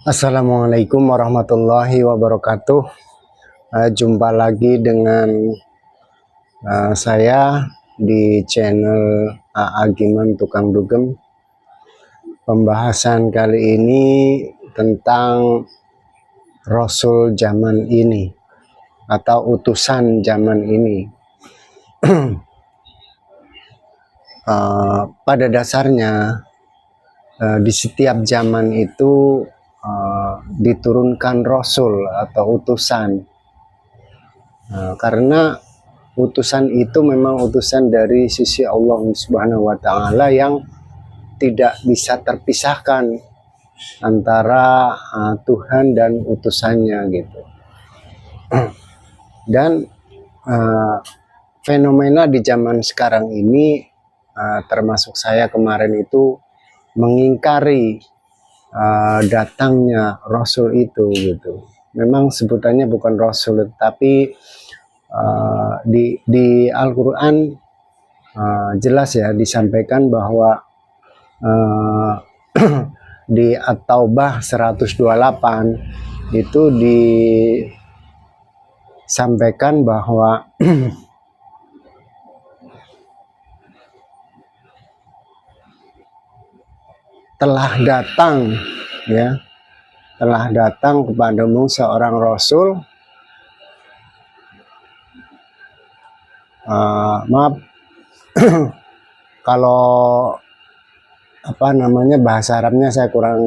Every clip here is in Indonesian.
Assalamualaikum warahmatullahi wabarakatuh. Jumpa lagi dengan saya di channel Giman Tukang Dugem. Pembahasan kali ini tentang Rasul zaman ini atau utusan zaman ini. Pada dasarnya di setiap zaman itu diturunkan Rasul atau utusan, karena utusan itu memang utusan dari sisi Allah Subhanahu wa Ta'ala yang tidak bisa terpisahkan antara Tuhan dan utusannya gitu. Dan fenomena di zaman sekarang ini, termasuk saya kemarin itu mengingkari datangnya Rasul itu gitu. Memang sebutannya bukan Rasul, tapi di Al-Quran jelas ya disampaikan bahwa di At-Taubah 128 itu disampaikan bahwa telah datang kepadamu seorang Rasul, maaf kalau bahasa Arabnya saya kurang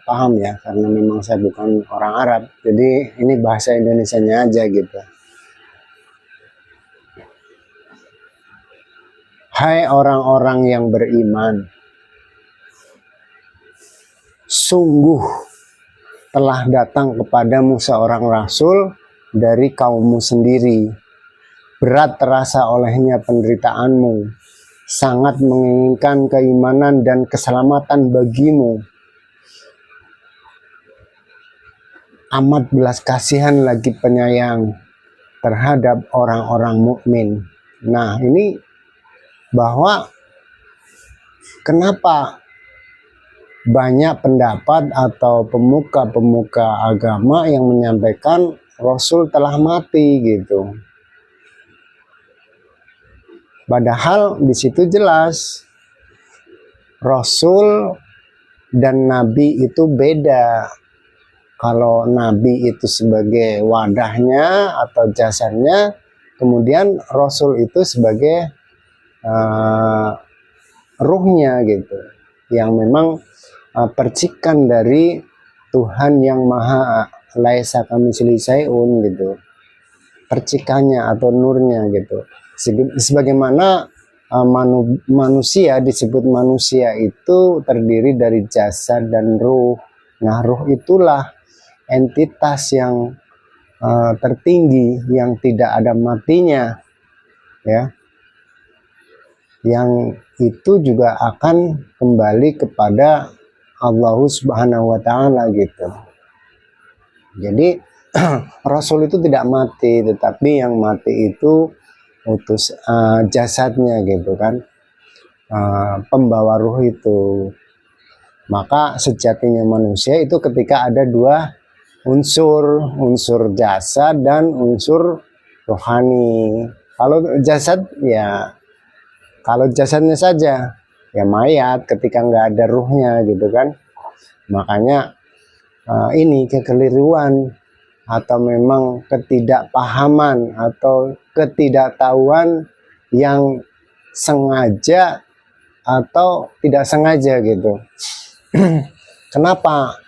paham ya, karena memang saya bukan orang Arab, jadi ini bahasa Indonesianya aja gitu. Hai orang-orang yang beriman, sungguh telah datang kepadamu seorang Rasul dari kaummu sendiri. Berat terasa olehnya penderitaanmu, sangat menginginkan keimanan dan keselamatan bagimu. Amat belas kasihan lagi penyayang terhadap orang-orang mukmin. Nah, ini bahwa kenapa banyak pendapat atau pemuka-pemuka agama yang menyampaikan Rasul telah mati gitu. Padahal di situ jelas Rasul dan Nabi itu beda. Kalau Nabi itu sebagai wadahnya atau jasadnya, kemudian Rasul itu sebagai ruhnya gitu, yang memang percikan dari Tuhan yang maha laisa kamitslihi syai'un gitu, percikannya atau nurnya gitu. Sebagaimana manusia disebut manusia itu terdiri dari jasad dan ruh. Nah, ruh itulah entitas yang tertinggi yang tidak ada matinya ya, yang itu juga akan kembali kepada Allah Subhanahu wa Ta'ala gitu. Jadi Rasul itu tidak mati, tetapi yang mati itu jasadnya gitu kan, pembawa ruh itu. Maka sejatinya manusia itu ketika ada dua unsur jasad dan unsur rohani. Kalau jasad ya, kalau jasadnya saja ya mayat ketika nggak ada ruhnya gitu kan. Makanya ini kekeliruan atau memang ketidakpahaman atau ketidaktahuan yang sengaja atau tidak sengaja gitu. Kenapa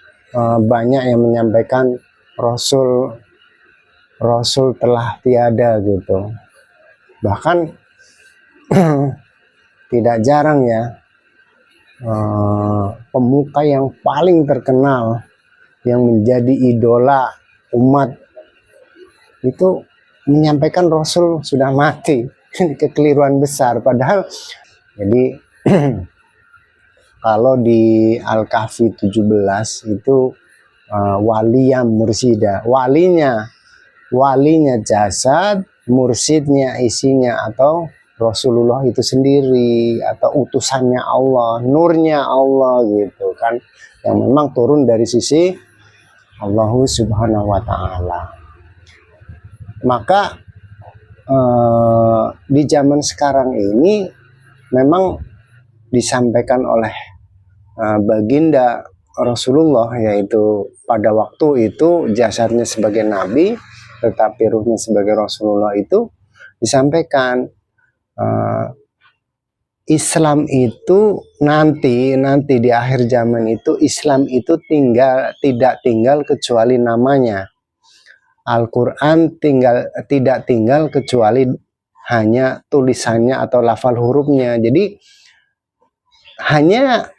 banyak yang menyampaikan Rasul telah tiada gitu. Bahkan tidak jarang ya, pemuka yang paling terkenal yang menjadi idola umat itu menyampaikan Rasul sudah mati. Kekeliruan besar. Padahal jadi kalau di Al-Kahfi 17 itu waliyah mursida, walinya jasad, mursidnya isinya atau Rasulullah itu sendiri atau utusannya Allah, nurnya Allah gitu kan, yang memang turun dari sisi Allah Subhanahu wa Ta'ala. Maka di zaman sekarang ini memang disampaikan oleh baginda Rasulullah, yaitu pada waktu itu jasadnya sebagai nabi tetapi ruhnya sebagai Rasulullah, itu disampaikan Islam itu nanti di akhir zaman itu Islam itu tidak tinggal kecuali namanya. Al-Quran tidak tinggal kecuali hanya tulisannya atau lafal hurufnya. Jadi hanya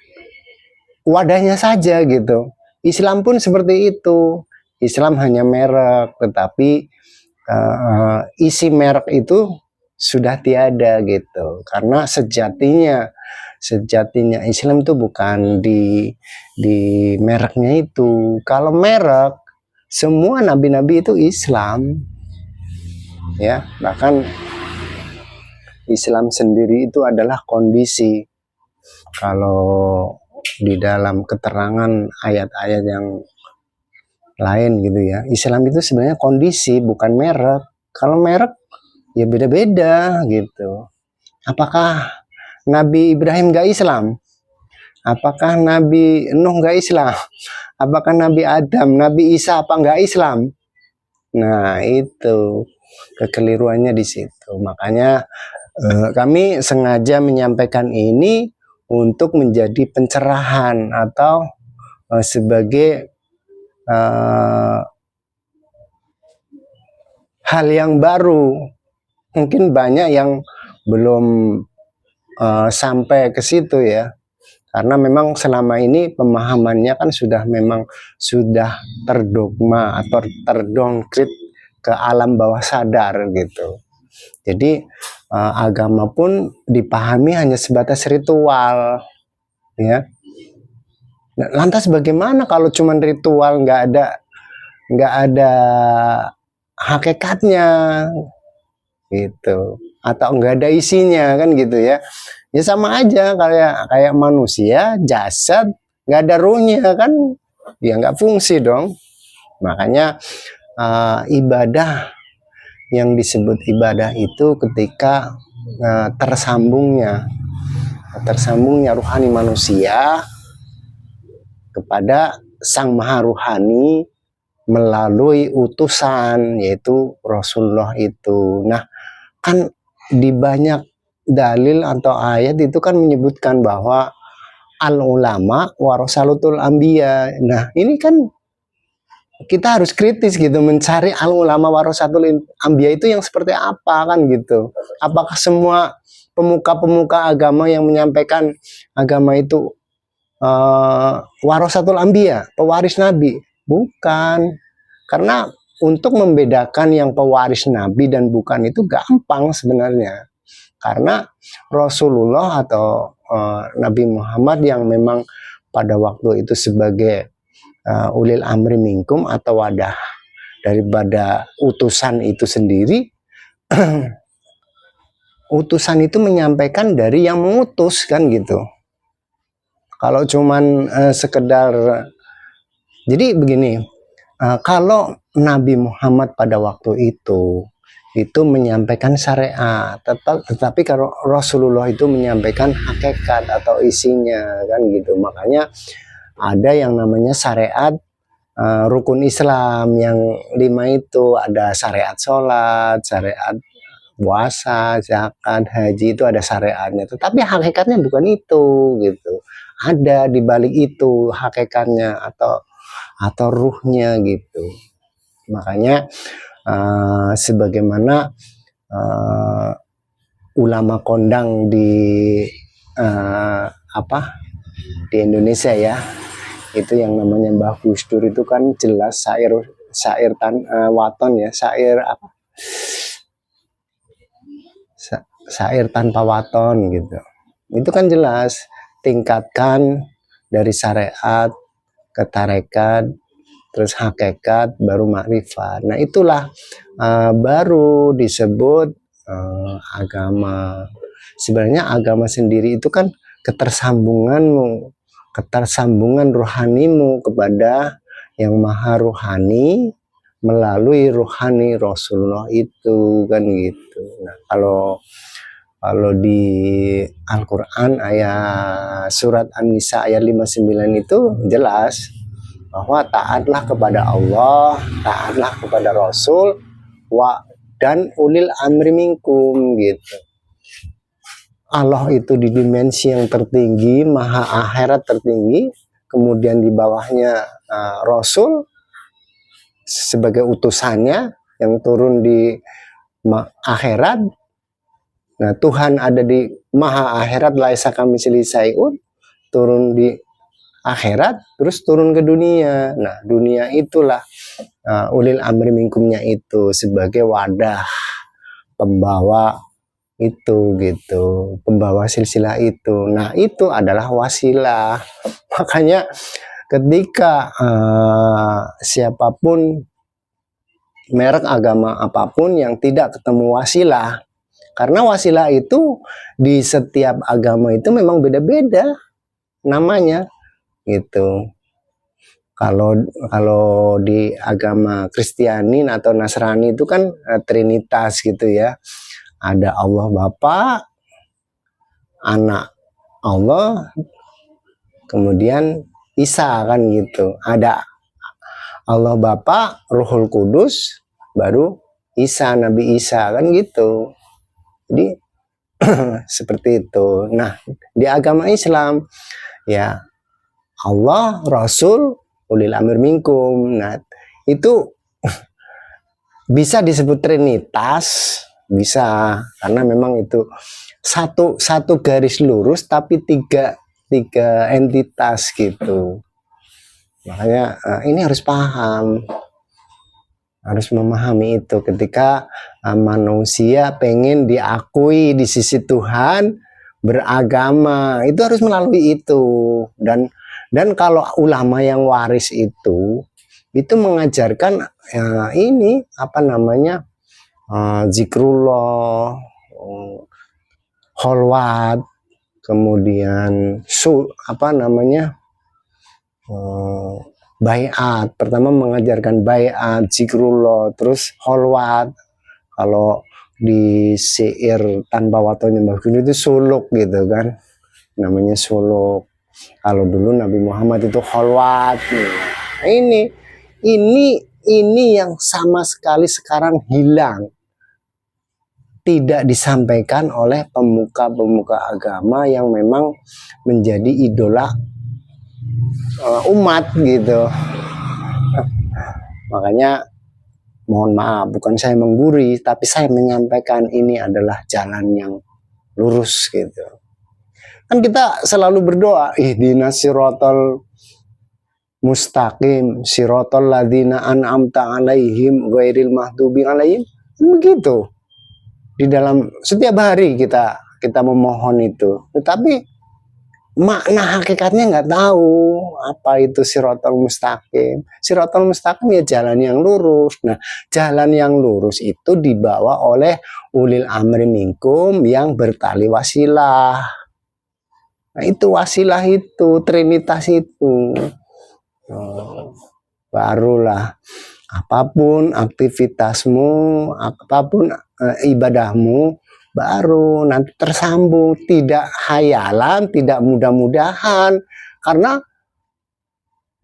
wadahnya saja gitu. Islam pun seperti itu. Islam hanya merek, tetapi isi merek itu sudah tiada gitu. Karena sejatinya Islam itu bukan di mereknya itu. Kalau merek, semua nabi-nabi itu Islam, ya. Bahkan Islam sendiri itu adalah kondisi. Kalau di dalam keterangan ayat-ayat yang lain gitu ya, Islam itu sebenarnya kondisi, bukan merek. Kalau merek ya beda-beda gitu. Apakah Nabi Ibrahim gak Islam? Apakah Nabi Nuh gak Islam? Apakah Nabi Adam, Nabi Isa apa nggak Islam? Nah, itu kekeliruannya di situ. Makanya kami sengaja menyampaikan ini untuk menjadi pencerahan atau sebagai hal yang baru. Mungkin banyak yang belum sampai ke situ ya. Karena memang selama ini pemahamannya kan sudah terdogma atau terdongkrit ke alam bawah sadar gitu. Jadi agama pun dipahami hanya sebatas ritual, ya. Lantas bagaimana kalau cuma ritual, nggak ada hakikatnya gitu, atau nggak ada isinya kan gitu ya. Ya sama aja kayak manusia, jasad nggak ada ruhnya kan, ya nggak fungsi dong. Makanya ibadah, yang disebut ibadah itu ketika tersambungnya rohani manusia kepada Sang Maha Ruhani melalui utusan, yaitu Rasulullah itu. Nah, kan di banyak dalil atau ayat itu kan menyebutkan bahwa al ulama warasatul anbiya. Nah, ini kan kita harus kritis gitu mencari al ulama warasatul anbiya itu yang seperti apa kan gitu. Apakah semua pemuka agama yang menyampaikan agama itu warasatul anbiya, pewaris nabi? Bukan. Karena untuk membedakan yang pewaris nabi dan bukan itu gampang sebenarnya. Karena Rasulullah atau Nabi Muhammad yang memang pada waktu itu sebagai ulil amri minkum atau wadah daripada utusan itu sendiri, utusan itu menyampaikan dari yang mengutus kan gitu. Kalau cuman sekedar, jadi begini, kalau Nabi Muhammad pada waktu itu menyampaikan syariat, tetapi kalau Rasulullah itu menyampaikan hakikat atau isinya kan gitu. Makanya ada yang namanya syariat rukun Islam yang 5 itu, ada syariat sholat, syariat puasa, zakat, haji, itu ada syariatnya. Tetapi hakikatnya bukan itu gitu. Ada di balik itu hakikatnya atau ruhnya gitu. Makanya sebagaimana ulama kondang di di Indonesia ya, itu yang namanya Mbah Gus Dur itu kan jelas syair waton ya, syair tanpa waton gitu. Itu kan jelas tingkatkan dari syariat ke tarekat, terus hakikat, baru makrifat. Nah itulah baru disebut agama. Sebenarnya agama sendiri itu kan ketersambungan rohanimu kepada yang maha rohani melalui rohani Rasulullah itu, kan gitu. Nah, kalau di Al-Quran ayat surat An-Nisa ayat 59 itu jelas bahwa taatlah kepada Allah, taatlah kepada Rasul, dan ulil amri minkum gitu. Allah itu di dimensi yang tertinggi, maha akhirat tertinggi, kemudian di bawahnya Rasul sebagai utusannya yang turun di akhirat. Nah, Tuhan ada di maha akhirat, laisa kamitslihi syai'un, turun di akhirat, terus turun ke dunia. Nah, dunia itulah ulil amri minkumnya itu sebagai wadah pembawa itu gitu, pembawa silsilah itu. Nah, itu adalah wasilah. Makanya ketika siapapun merek agama apapun yang tidak ketemu wasilah, karena wasilah itu di setiap agama itu memang beda-beda namanya gitu. Kalau di agama Kristiani atau Nasrani itu kan Trinitas gitu ya. Ada Allah Bapa, Anak Allah, kemudian Isa kan gitu. Ada Allah Bapa, Ruhul Kudus, baru Isa, Nabi Isa kan gitu. Jadi seperti itu. Nah, di agama Islam ya Allah, Rasul, ulil amr minkum. Nah, itu bisa disebut Trinitas, bisa, karena memang itu satu garis lurus tapi tiga entitas gitu. Makanya ini harus paham, harus memahami itu. Ketika manusia pengen diakui di sisi Tuhan, beragama, itu harus melalui itu. Dan kalau ulama yang waris itu mengajarkan ini apa namanya, zikrullah, kholwat, kemudian apa namanya, bayat. Pertama mengajarkan bayat, zikrullah, terus kholwat. Kalau di syair tanpa watonya Mbah Gun itu suluk gitu kan, namanya suluk. Kalau dulu Nabi Muhammad itu kholwat. Nah, ini yang sama sekali sekarang hilang, tidak disampaikan oleh pemuka-pemuka agama yang memang menjadi idola umat gitu. Makanya mohon maaf, bukan saya menggurui, tapi saya menyampaikan ini adalah jalan yang lurus gitu. Kan kita selalu berdoa, ihdinas siratal mustaqim, siratal ladzina an'amta alaihim ghairil maghdubi alaihim. Begitu. Di dalam setiap hari kita memohon itu. Tetapi makna hakikatnya nggak tahu apa itu siratal mustaqim. Siratal mustaqim ya jalan yang lurus. Nah, jalan yang lurus itu dibawa oleh ulil amri minkum yang bertali wasilah. Nah, itu wasilah itu, Trinitas itu. Barulah apapun aktivitasmu, apapun ibadahmu, baru nanti tersambung, tidak hayalan, tidak mudah-mudahan, karena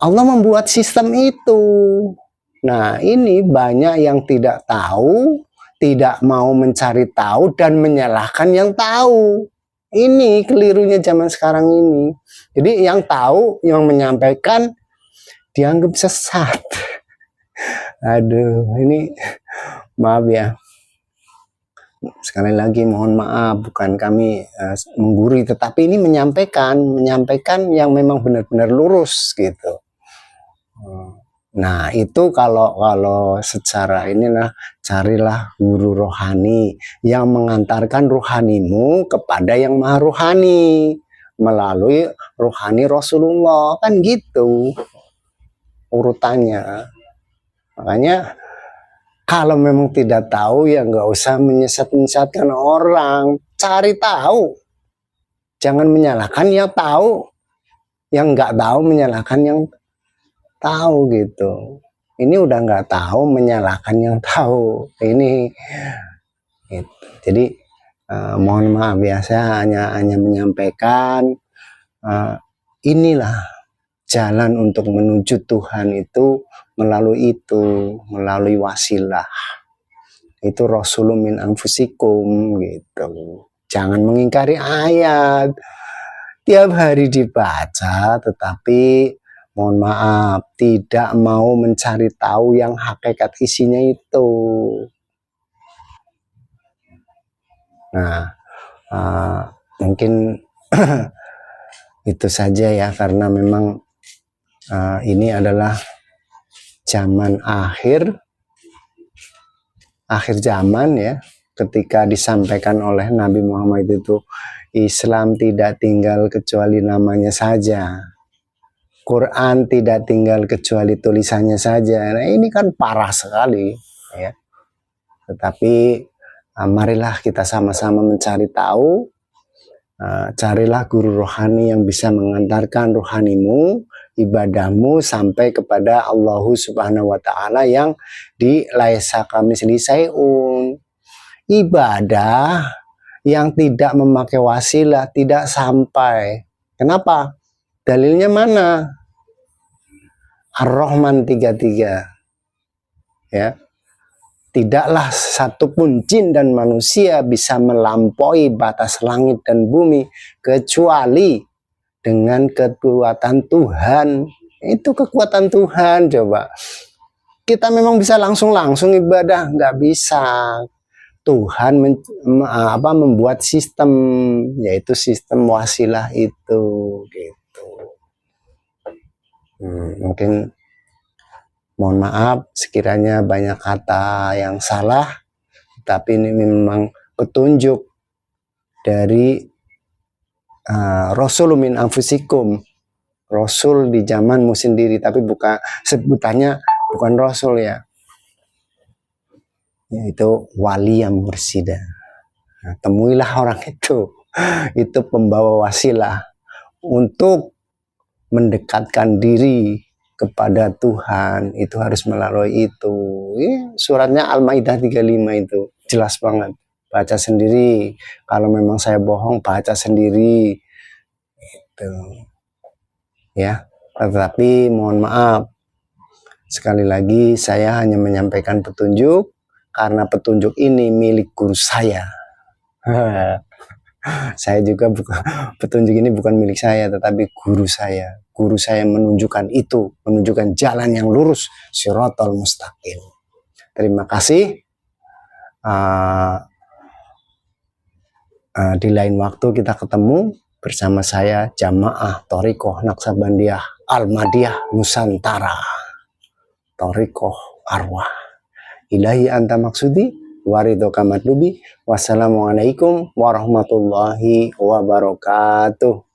Allah membuat sistem itu. Nah, ini banyak yang tidak tahu, tidak mau mencari tahu, dan menyalahkan yang tahu. Ini kelirunya zaman sekarang ini. Jadi yang tahu, yang menyampaikan dianggap sesat. Aduh, ini maaf ya. Sekali lagi mohon maaf, bukan kami menggurui, tetapi ini menyampaikan yang memang benar-benar lurus gitu. Nah, itu kalau secara inilah, carilah guru rohani yang mengantarkan rohanimu kepada yang maha rohani melalui rohani Rasulullah, kan gitu urutannya. Makanya kalau memang tidak tahu ya nggak usah menyesat-nyesatkan orang, cari tahu. Jangan menyalahkan yang tahu, yang nggak tahu menyalahkan yang tahu gitu. Ini udah nggak tahu menyalahkan yang tahu. Ini gitu. Jadi mohon maaf ya, saya hanya menyampaikan inilah jalan untuk menuju Tuhan itu melalui wasilah. Itu Rasulun min anfusikum gitu. Jangan mengingkari ayat. Tiap hari dibaca, tetapi mohon maaf, tidak mau mencari tahu yang hakikat isinya itu. Nah, mungkin itu saja ya, karena memang ini adalah zaman akhir zaman ya, ketika disampaikan oleh Nabi Muhammad itu Islam tidak tinggal kecuali namanya saja, Quran tidak tinggal kecuali tulisannya saja. Nah ini kan parah sekali ya. Tetapi marilah kita sama-sama mencari tahu. Carilah guru rohani yang bisa mengantarkan rohanimu, ibadahmu sampai kepada Allah Subhanahu wa Ta'ala yang di laisa kamislihi syai'un. Ibadah yang tidak memakai wasilah tidak sampai. Kenapa? Dalilnya mana? Ar-Rahman 33 ya. Tidaklah satupun jin dan manusia bisa melampaui batas langit dan bumi kecuali dengan kekuatan Tuhan. Itu kekuatan Tuhan. Coba kita memang bisa langsung ibadah, nggak bisa. Tuhan membuat sistem, yaitu sistem wasilah itu gitu. Mungkin mohon maaf sekiranya banyak kata yang salah, tapi ini memang petunjuk dari Rasulun min anfusikum, Rasul di zamanmu sendiri, tapi bukan sebutannya, bukan Rasul ya, yaitu wali yang mursida. Nah, temuilah orang itu pembawa wasilah untuk mendekatkan diri kepada Tuhan. Itu harus melalui itu. Suratnya Al-Maidah 35 itu jelas banget. Baca sendiri. Kalau memang saya bohong, baca sendiri. Itu. Ya. Tetapi mohon maaf, sekali lagi saya hanya menyampaikan petunjuk karena petunjuk ini milik guru saya. Saya juga petunjuk ini bukan milik saya, tetapi guru saya. Guru saya menunjukkan itu, menunjukkan jalan yang lurus, Shiratal Mustaqim. Terima kasih. Di lain waktu kita ketemu bersama saya, Jamaah Thariqah Naqsabandiyah Al-Madiyah Nusantara. Thariqah Arwah. Ilahi anta maksudi, waridhoka matlubi. Wassalamualaikum warahmatullahi wabarakatuh.